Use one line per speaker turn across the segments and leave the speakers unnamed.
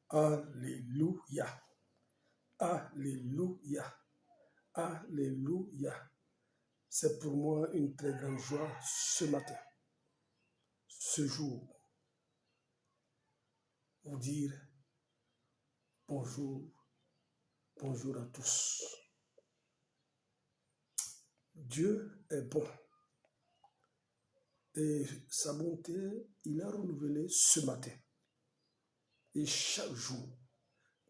Alléluia. Alléluia. Alléluia. C'est pour moi une très grande joie ce matin, ce jour, vous dire bonjour, bonjour à tous. Dieu est bon et sa bonté, il a renouvelé ce matin. Et chaque jour,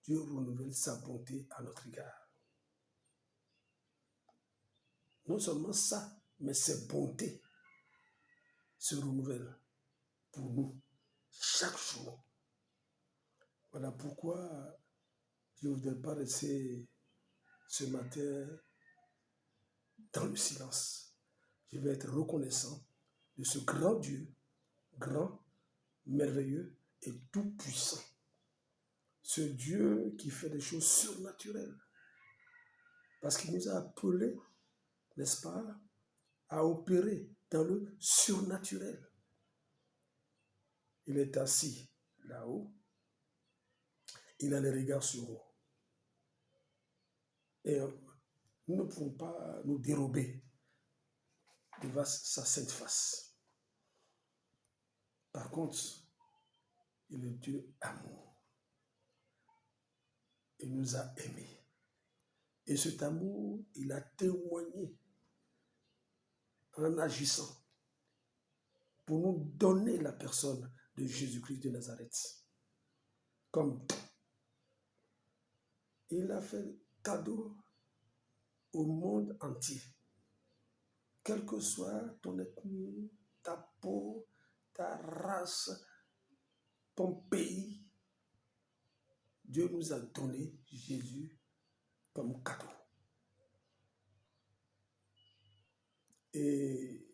Dieu renouvelle sa bonté à notre égard. Non seulement ça, mais ses bontés se renouvellent pour nous chaque jour. Voilà pourquoi je ne voudrais pas rester ce matin dans le silence. Je vais être reconnaissant de ce grand Dieu, grand, merveilleux et tout-puissant. Ce Dieu qui fait des choses surnaturelles. Parce qu'il nous a appelés, n'est-ce pas, à opérer dans le surnaturel. Il est assis là-haut. Il a les regards sur nous. Et nous ne pouvons pas nous dérober devant sa sainte face. Par contre, il est Dieu amour. Il nous a aimés. Et cet amour, il a témoigné en agissant pour nous donner la personne de Jésus-Christ de Nazareth. Comme il a fait cadeau au monde entier. Quelle que soit ton ethnie, ta peau, ta race, ton pays, Dieu nous a donné Jésus comme cadeau. Et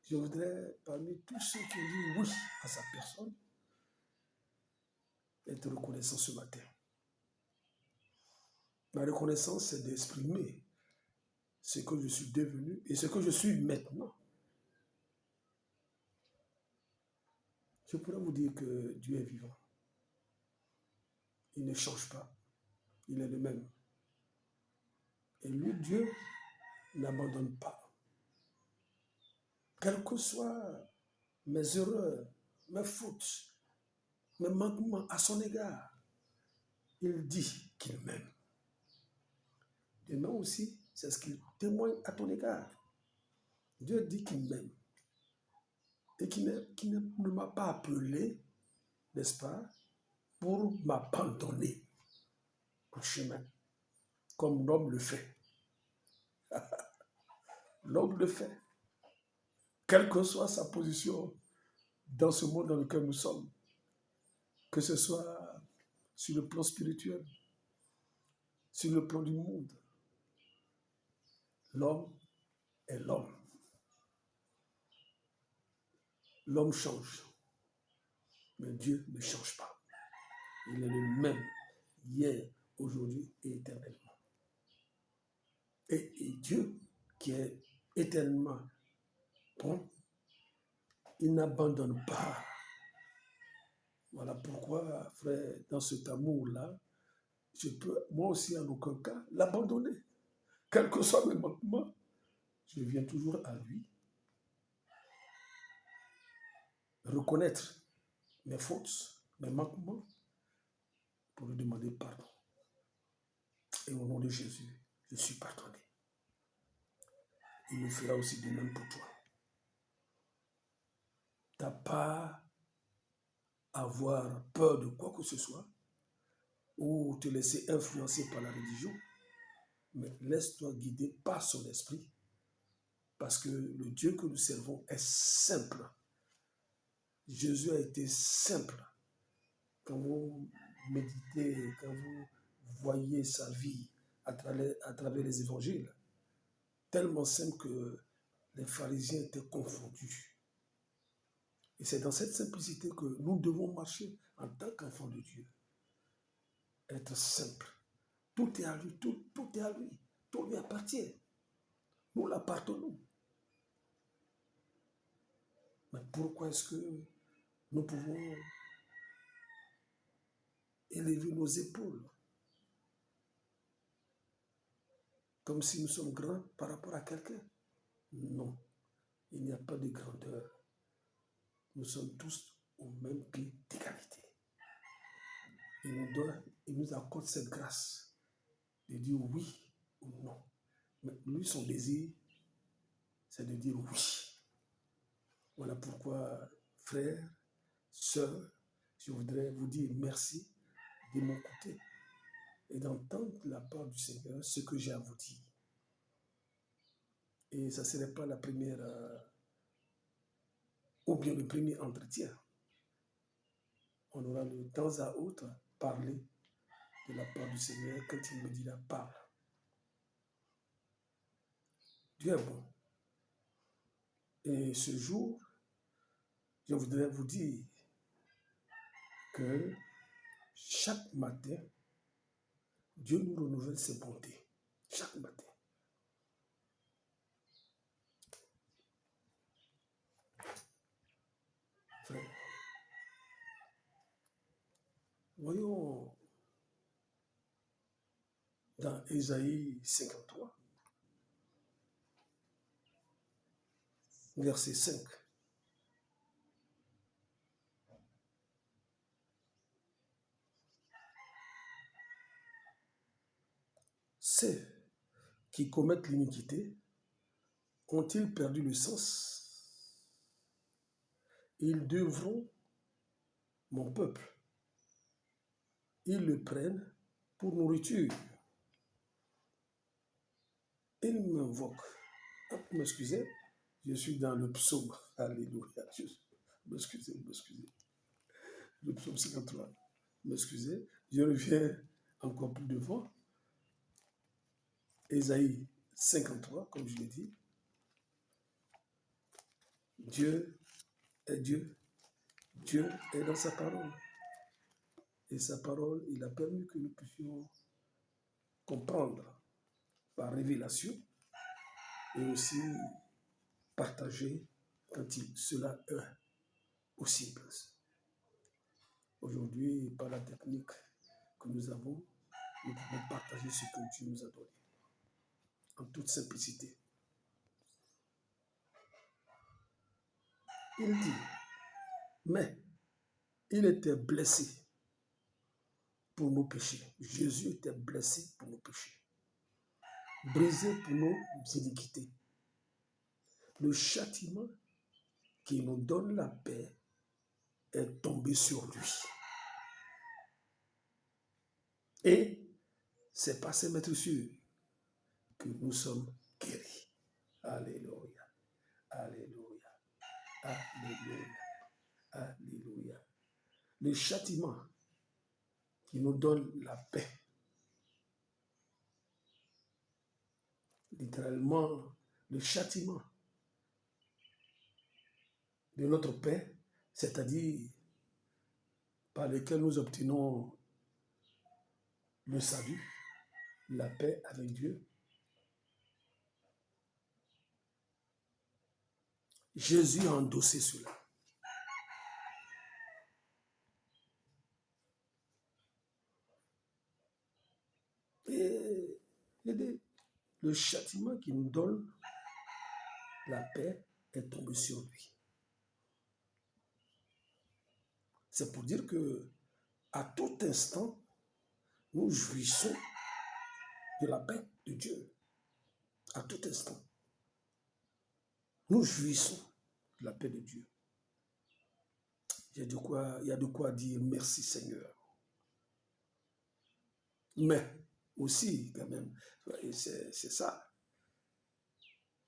je voudrais, parmi tous ceux qui ont dit oui à sa personne, être reconnaissant ce matin. Ma reconnaissance, c'est d'exprimer ce que je suis devenu et ce que je suis maintenant. Je pourrais vous dire que Dieu est vivant. Il ne change pas. Il est le même. Et lui, Dieu, n'abandonne pas. Quelles que soient mes erreurs, mes fautes, mes manquements à son égard, il dit qu'il m'aime. Demain aussi, c'est ce qu'il témoigne à ton égard. Dieu dit qu'il m'aime et qu'il ne m'a pas appelé, n'est-ce pas, pour m'abandonner en chemin, comme l'homme le fait. L'homme le fait, quelle que soit sa position dans ce monde dans lequel nous sommes, que ce soit sur le plan spirituel, sur le plan du monde. L'homme est l'homme. L'homme change, mais Dieu ne change pas. Il est le même hier, aujourd'hui et éternellement. Et Dieu, qui est éternellement bon, il n'abandonne pas. Voilà pourquoi, frère, dans cet amour-là, je peux, moi aussi, en aucun cas, l'abandonner. Quel que soit mes manquements, je viens toujours à lui. Reconnaître mes fautes, mes manquements, pour lui demander pardon. Et au nom de Jésus, je suis pardonné. Il le fera aussi de même pour toi. Tu n'as pas à avoir peur de quoi que ce soit ou te laisser influencer par la religion, mais laisse-toi guider par son esprit parce que le Dieu que nous servons est simple. Jésus a été simple. Quand vous méditez, quand vous voyez sa vie à travers les évangiles, tellement simple que les pharisiens étaient confondus. Et c'est dans cette simplicité que nous devons marcher en tant qu'enfants de Dieu. Être simple. Tout est à lui, tout est à lui. Tout lui appartient. Nous l'appartenons. Mais pourquoi est-ce que nous pouvons élever nos épaules, comme si nous sommes grands par rapport à quelqu'un. Non, il n'y a pas de grandeur. Nous sommes tous au même pied d'égalité. Il nous accorde cette grâce de dire oui ou non. Mais lui, son désir, c'est de dire oui. Voilà pourquoi, frères, sœurs, je voudrais vous dire merci de mon côté et d'entendre de la part du Seigneur ce que j'ai à vous dire. Et ça ne serait pas la première, ou bien le premier entretien. On aura de temps à autre parler de la part du Seigneur quand il me dira parle. Dieu est bon. Et ce jour, je voudrais vous dire que chaque matin, Dieu nous renouvelle ses bontés. Chaque matin. Frère, voyons dans Ésaïe 53, verset 5. Ceux qui commettent l'iniquité ont-ils perdu le sens? Ils devront, mon peuple, ils le prennent pour nourriture. Ils m'invoquent. M'excusez, je suis dans le psaume. Alléluia. M'excusez. Le psaume 53. M'excusez. Je reviens encore plus devant. Ésaïe 53, comme je l'ai dit. Dieu est Dieu. Dieu est dans sa parole. Et sa parole, il a permis que nous puissions comprendre par révélation et aussi partager quand cela est possible. Aujourd'hui, par la technique que nous avons, nous pouvons partager ce que Dieu nous a donné en toute simplicité. Il dit, mais il était blessé pour nos péchés. Jésus était blessé pour nos péchés, brisé pour nos iniquités. Le châtiment qui nous donne la paix est tombé sur lui. Et c'est par ces maîtres sûrs que nous sommes guéris. Alléluia. Alléluia. Alléluia. Alléluia. Le châtiment qui nous donne la paix. Littéralement, le châtiment de notre paix, c'est-à-dire par lequel nous obtenons le salut, la paix avec Dieu. Jésus a endossé cela. Et le châtiment qui nous donne la paix est tombé sur lui. C'est pour dire que à tout instant, nous jouissons de la paix de Dieu. À tout instant, nous jouissons de la paix de Dieu. Il y a de quoi dire merci Seigneur. Mais aussi, quand même, c'est ça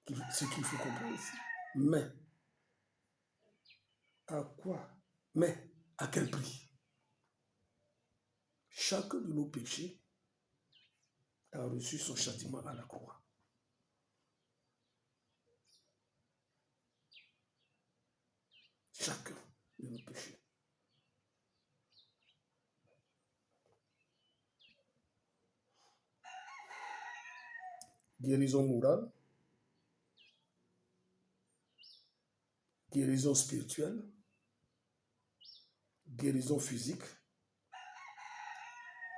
ce qu'il faut comprendre ici. Mais à quoi? Mais à quel prix? Chacun de nos péchés a reçu son châtiment à la croix. Chacun de nos péchés. Guérison morale, guérison spirituelle, guérison physique,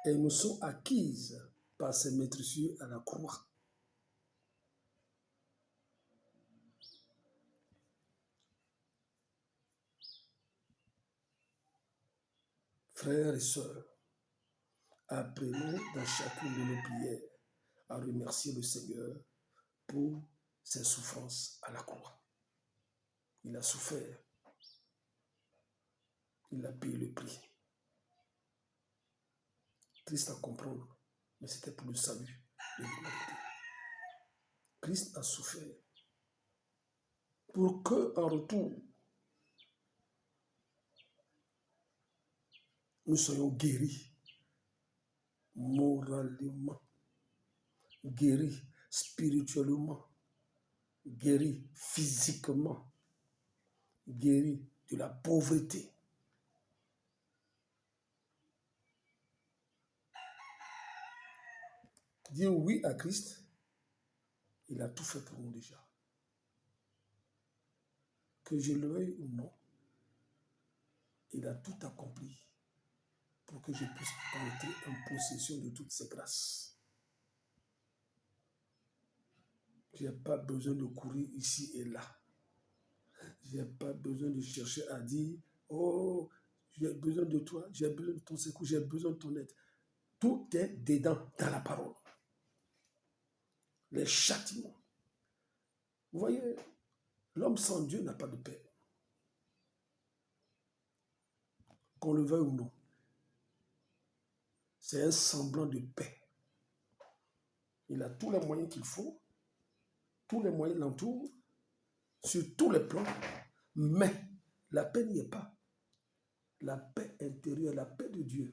et nous sont acquises par ses meurtrissures à la croix. Frères et sœurs, apprenons dans chacune de nos prières à remercier le Seigneur pour ses souffrances à la croix. Il a souffert, il a payé le prix. Triste à comprendre, mais c'était pour le salut de l'humanité. Christ a souffert pour qu'en retour, nous soyons guéris moralement, guéris spirituellement, guéris physiquement, guéris de la pauvreté. Dire oui à Christ, il a tout fait pour nous déjà. Que je le veuille ou non, il a tout accompli pour que je puisse entrer en possession de toutes ces grâces. Je n'ai pas besoin de courir ici et là. Je n'ai pas besoin de chercher à dire, oh, j'ai besoin de toi, j'ai besoin de ton secours, j'ai besoin de ton aide. Tout est dedans dans la parole. Les châtiments. Vous voyez, l'homme sans Dieu n'a pas de paix. Qu'on le veuille ou non. C'est un semblant de paix. Il a tous les moyens qu'il faut, tous les moyens l'entourent, sur tous les plans, mais la paix n'y est pas. La paix intérieure, la paix de Dieu.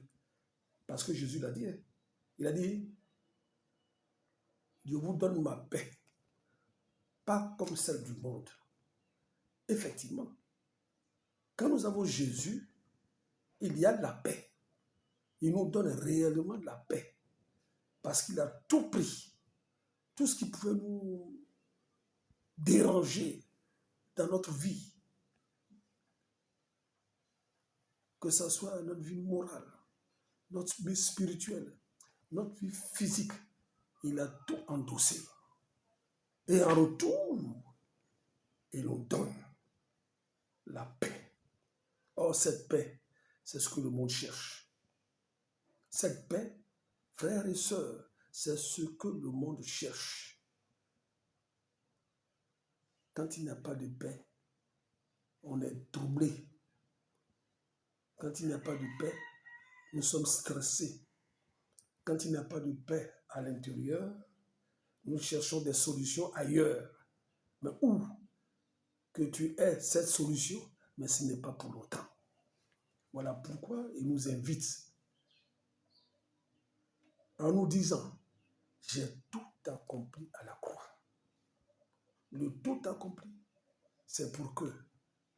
Parce que Jésus l'a dit. Il a dit, je vous donne ma paix, pas comme celle du monde. Effectivement, quand nous avons Jésus, il y a de la paix. Il nous donne réellement de la paix. Parce qu'il a tout pris. Tout ce qui pouvait nous déranger dans notre vie. Que ce soit notre vie morale, notre vie spirituelle, notre vie physique. Il a tout endossé. Et en retour, il nous donne la paix. Or, cette paix, c'est ce que le monde cherche. Cette paix, frères et sœurs, c'est ce que le monde cherche. Quand il n'y a pas de paix, on est troublé. Quand il n'y a pas de paix, nous sommes stressés. Quand il n'y a pas de paix à l'intérieur, nous cherchons des solutions ailleurs. Mais où que tu aies cette solution, mais ce n'est pas pour longtemps. Voilà pourquoi il nous invite en nous disant, j'ai tout accompli à la croix. Le tout accompli, c'est pour que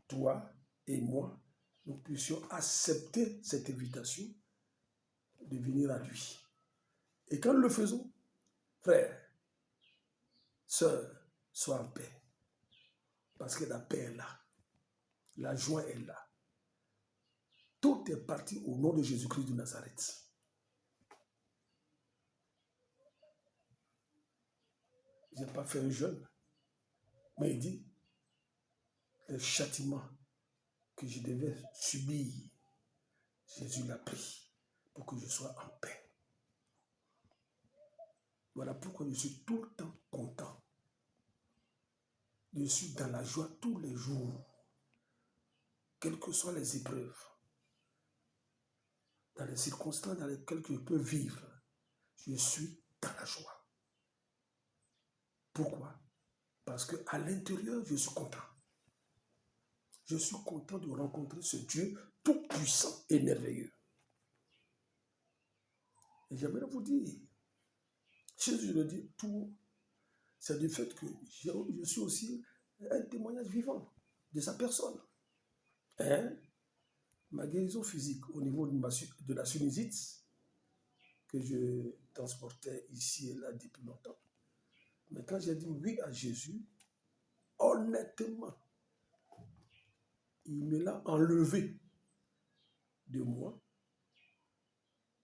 toi et moi, nous puissions accepter cette invitation de venir à lui. Et quand nous le faisons, frères, sœurs, sois en paix. Parce que la paix est là. La joie est là. Tout est parti au nom de Jésus-Christ de Nazareth. Je n'ai pas fait un jeûne, mais il dit, le châtiment que je devais subir, Jésus l'a pris pour que je sois en paix. Voilà pourquoi je suis tout le temps content. Je suis dans la joie tous les jours, quelles que soient les épreuves, dans les circonstances dans lesquelles je peux vivre, je suis dans la joie. Pourquoi? Parce qu'à l'intérieur, je suis content. Je suis content de rencontrer ce Dieu tout-puissant et merveilleux. Et j'aimerais vous dire, Jésus le dit, tout, c'est du fait que je suis aussi un témoignage vivant de sa personne. Ma guérison physique au niveau de la sinusite, que je transportais ici et là depuis longtemps. Mais quand j'ai dit oui à Jésus, honnêtement, il me l'a enlevé de moi.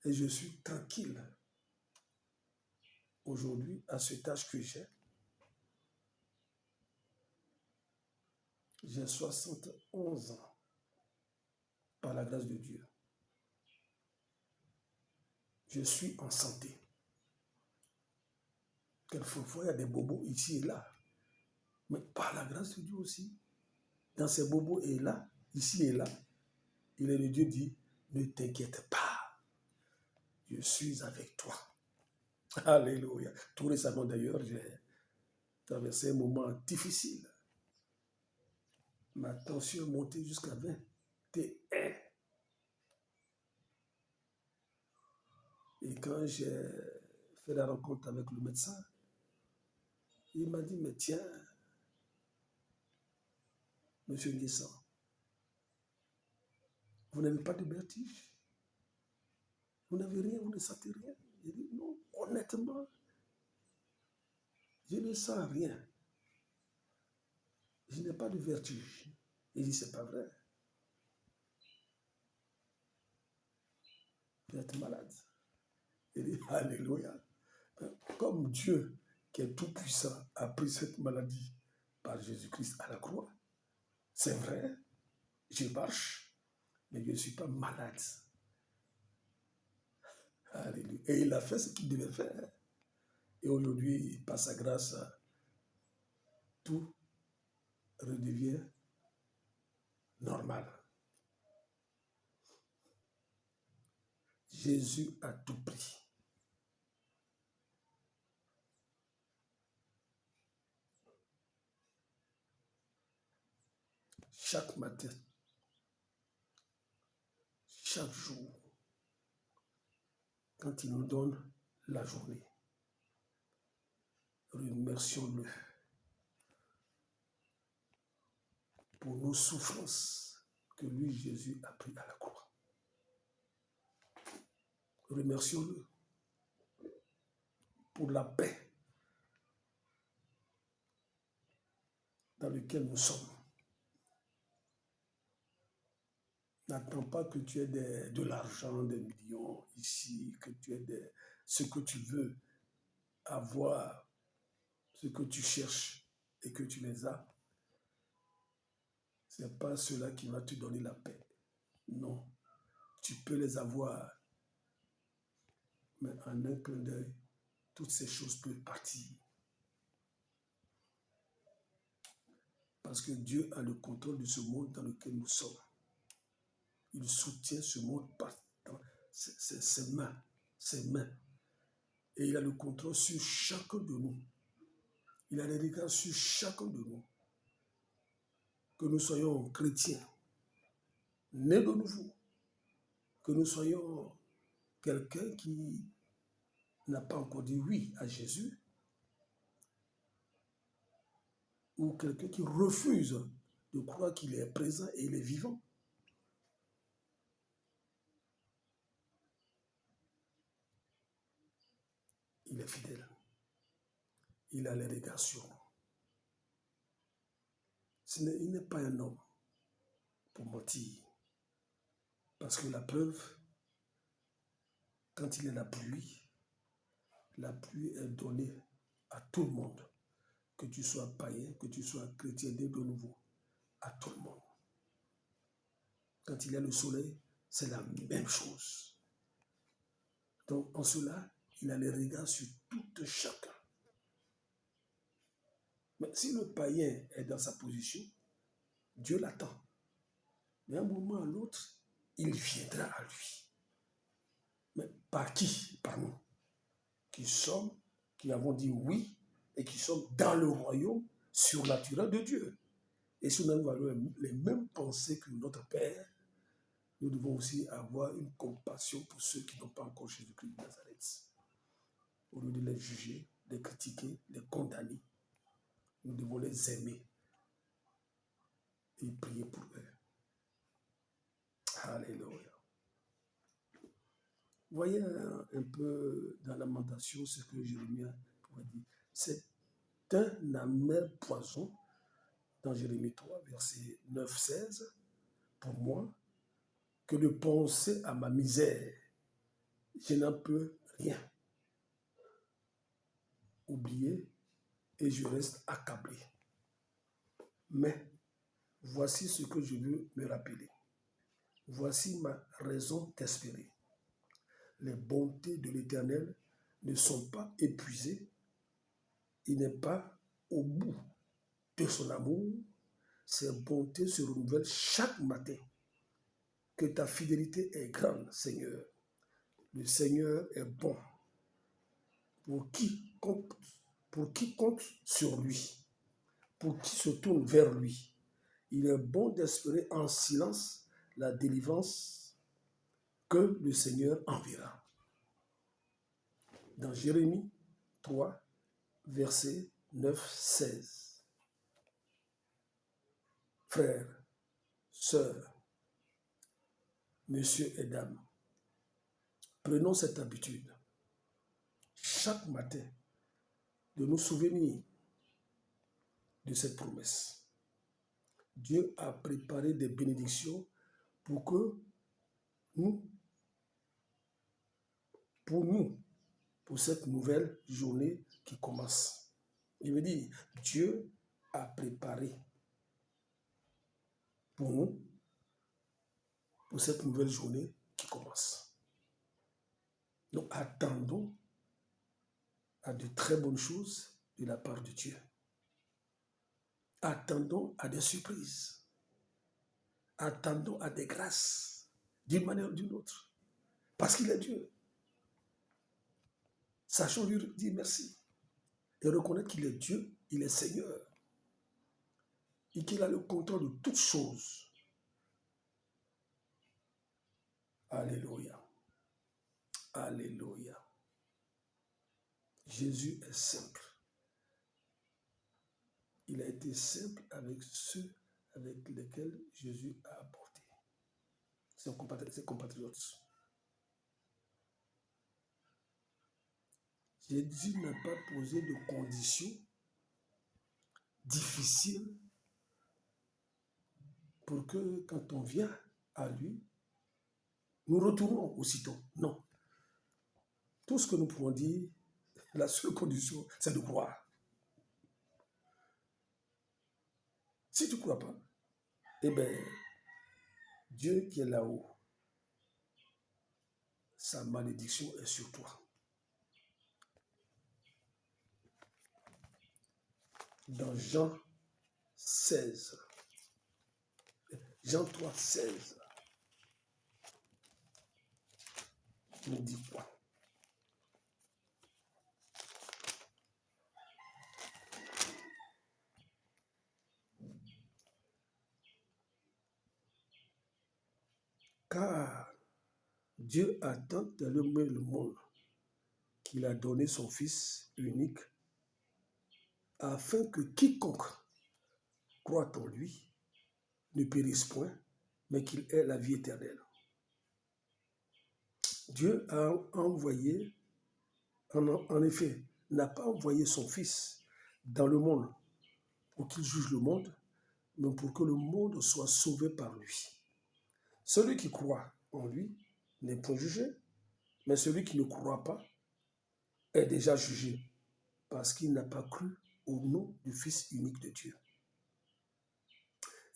Et je suis tranquille aujourd'hui à cet âge que j'ai. J'ai 71 ans par la grâce de Dieu. Je suis en santé. Quelquefois, il y a des bobos ici et là. Mais par la grâce de Dieu aussi, dans ces bobos et là, ici et là, il est le Dieu dit, ne t'inquiète pas, je suis avec toi. Alléluia. Tout récemment d'ailleurs, j'ai traversé un moment difficile. Ma tension est montée jusqu'à 21. Et quand j'ai fait la rencontre avec le médecin, il m'a dit, mais tiens, monsieur Guessant, vous n'avez pas de vertige? Vous n'avez rien, vous ne sentez rien? J'ai dit, non, honnêtement, je ne sens rien. Je n'ai pas de vertige. Il dit, c'est pas vrai. Vous êtes malade. Il dit, alléluia. Comme Dieu, qui est tout puissant, a pris cette maladie par Jésus-Christ à la croix, c'est vrai, je marche, mais je ne suis pas malade. Alléluia. Et il a fait ce qu'il devait faire. Et aujourd'hui, par sa grâce, tout redevient normal. Jésus a tout pris. Chaque matin, chaque jour, quand il nous donne la journée, remercions-le pour nos souffrances que lui, Jésus, a pris à la croix. Remercions-le pour la paix dans laquelle nous sommes. N'attends pas que tu aies de l'argent, des millions ici, que tu aies ce que tu veux avoir, ce que tu cherches et que tu les as. Ce n'est pas cela qui va te donner la paix. Non, tu peux les avoir, mais en un clin d'œil, toutes ces choses peuvent partir. Parce que Dieu a le contrôle de ce monde dans lequel nous sommes. Il soutient ce monde par ses mains. Et il a le contrôle sur chacun de nous. Il a les regards sur chacun de nous. Que nous soyons chrétiens, nés de nouveau. Que nous soyons quelqu'un qui n'a pas encore dit oui à Jésus. Ou quelqu'un qui refuse de croire qu'il est présent et il est vivant. Il est fidèle. Il a les regards sur nous. Il n'est pas un homme pour mentir. Parce que la preuve, quand il y a la pluie est donnée à tout le monde. Que tu sois païen, que tu sois chrétien de nouveau, à tout le monde. Quand il y a le soleil, c'est la même chose. Donc en cela, il a les regards sur tout chacun. Mais si le païen est dans sa position, Dieu l'attend. Mais à un moment ou à l'autre, il viendra à lui. Mais par qui? Par nous. Qui avons dit oui et qui sommes dans le royaume surnaturel de Dieu. Et si nous avons les mêmes pensées que notre Père, nous devons aussi avoir une compassion pour ceux qui n'ont pas encore Jésus-Christ de Nazareth. Au lieu de les juger, les critiquer, les condamner, nous devons les aimer et prier pour eux. Alléluia. Voyez un peu dans Lamentation ce que Jérémie pourrait dire. C'est un amer poison, dans Jérémie 3, verset 9-16, pour moi, que de penser à ma misère je n'en peux rien. Oublier et je reste accablé. Mais voici ce que je veux me rappeler. Voici ma raison d'espérer. Les bontés de l'Éternel ne sont pas épuisées. Il n'est pas au bout de son amour. Ses bontés se renouvellent chaque matin. Que ta fidélité est grande, Seigneur. Le Seigneur est bon pour qui compte sur lui, pour qui se tourne vers lui. Il est bon d'espérer en silence la délivrance que le Seigneur enverra. Dans Jérémie 3, versets 9-16. Frères, sœurs, messieurs et dames, prenons cette habitude chaque matin de nous souvenir de cette promesse. Dieu a préparé des bénédictions pour cette nouvelle journée qui commence. Il veut dire, Dieu a préparé pour nous, pour cette nouvelle journée qui commence. Donc attendons à de très bonnes choses de la part de Dieu. Attendons à des surprises. Attendons à des grâces, d'une manière ou d'une autre. Parce qu'il est Dieu. Sachons lui dire merci. Et reconnaître qu'il est Dieu, il est Seigneur. Et qu'il a le contrôle de toutes choses. Alléluia. Alléluia. Jésus est simple. Il a été simple avec ceux avec lesquels Jésus a apporté. Ses compatriotes. Jésus n'a pas posé de conditions difficiles pour que quand on vient à lui, nous retournons aussitôt. Non. Tout ce que nous pouvons dire, la seule condition, c'est de croire. Si tu ne crois pas, eh bien, Dieu qui est là-haut, sa malédiction est sur toi. Dans Jean 16, Jean 3, 16, il dit quoi? Car Dieu a tant aimé le monde qu'il a donné son Fils unique afin que quiconque croit en lui ne périsse point, mais qu'il ait la vie éternelle. Dieu a envoyé, en effet, n'a pas envoyé son Fils dans le monde pour qu'il juge le monde, mais pour que le monde soit sauvé par lui. Celui qui croit en lui n'est point jugé, mais celui qui ne croit pas est déjà jugé, parce qu'il n'a pas cru au nom du Fils unique de Dieu.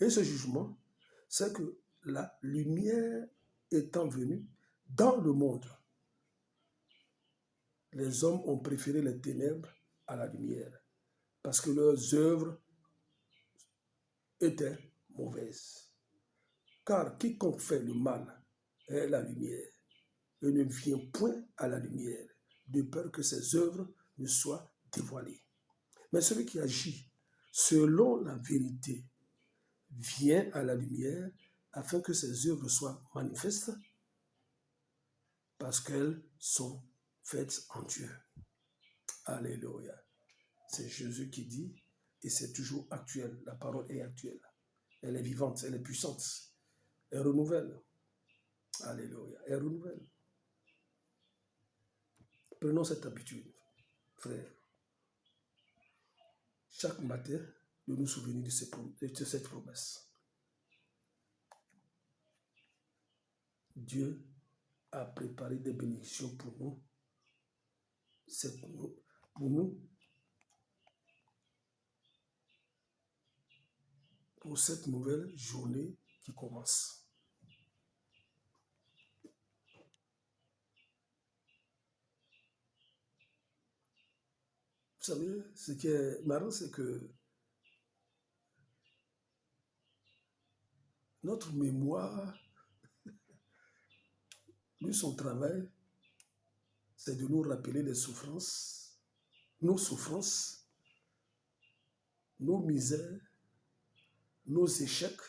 Et ce jugement, c'est que la lumière étant venue dans le monde, les hommes ont préféré les ténèbres à la lumière, parce que leurs œuvres étaient mauvaises. Car quiconque fait le mal est la lumière, et ne vient point à la lumière, de peur que ses œuvres ne soient dévoilées. Mais celui qui agit selon la vérité vient à la lumière, afin que ses œuvres soient manifestes, parce qu'elles sont faites en Dieu. Alléluia. C'est Jésus qui dit, et c'est toujours actuel. La parole est actuelle. Elle est vivante, elle est puissante. Elle renouvelle. Alléluia. Elle renouvelle. Prenons cette habitude, frère. Chaque matin, de nous souvenir de cette promesse. Dieu a préparé des bénédictions pour nous. C'est pour nous, pour cette nouvelle journée qui commence. Vous savez, ce qui est marrant, c'est que notre mémoire, lui, son travail, c'est de nous rappeler les souffrances, nos misères, nos échecs.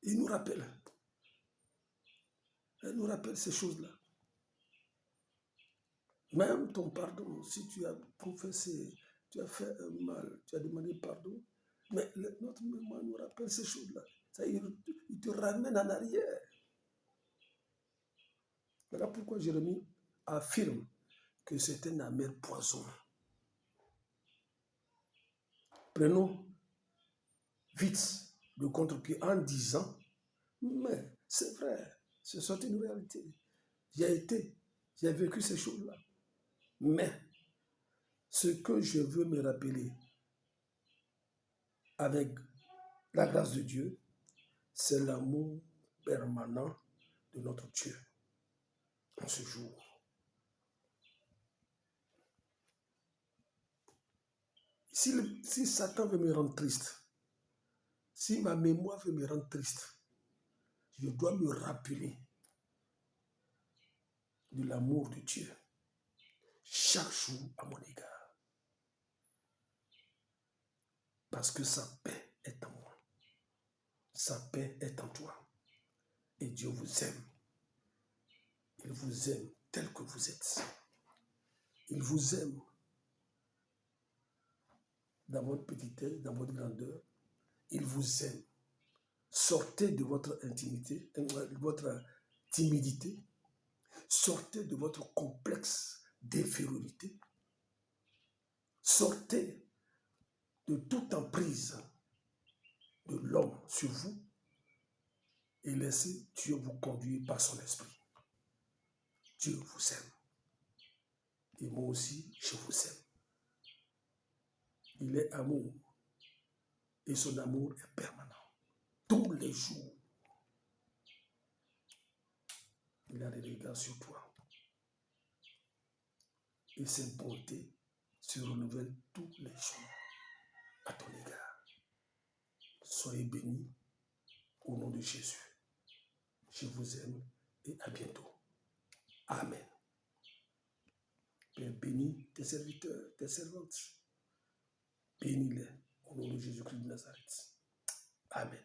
Il nous rappelle. Elle nous rappelle ces choses-là. Même ton pardon, si tu as confessé, tu as fait un mal, tu as demandé pardon, mais notre mémoire nous rappelle ces choses-là. Il te ramène en arrière. Voilà pourquoi Jérémie affirme que c'est un amer poison. Prenons vite le contre-pied en disant, mais c'est vrai, c'est sorti une réalité. J'ai vécu ces choses-là. Mais ce que je veux me rappeler avec la grâce de Dieu, c'est l'amour permanent de notre Dieu en ce jour. Si Satan veut me rendre triste, si ma mémoire veut me rendre triste, je dois me rappeler de l'amour de Dieu chaque jour à mon égard. Parce que sa paix est en moi. Sa paix est en toi. Et Dieu vous aime. Il vous aime tel que vous êtes. Il vous aime dans votre petitesse, dans votre grandeur. Il vous aime. Sortez de votre intimité, de votre timidité. Sortez de votre complexe d'infériorité. Sortez de toute emprise de l'homme sur vous et laissez Dieu vous conduire par son esprit. Dieu vous aime. Et moi aussi, je vous aime. Il est amour. Et son amour est permanent. Tous les jours, il a des regards sur toi. Et ses bontés se renouvellent tous les jours à ton égard. Soyez bénis au nom de Jésus. Je vous aime et à bientôt. Amen. Père, bénis tes serviteurs, tes servantes. Bénis-les au nom de Jésus-Christ de Nazareth. Amen.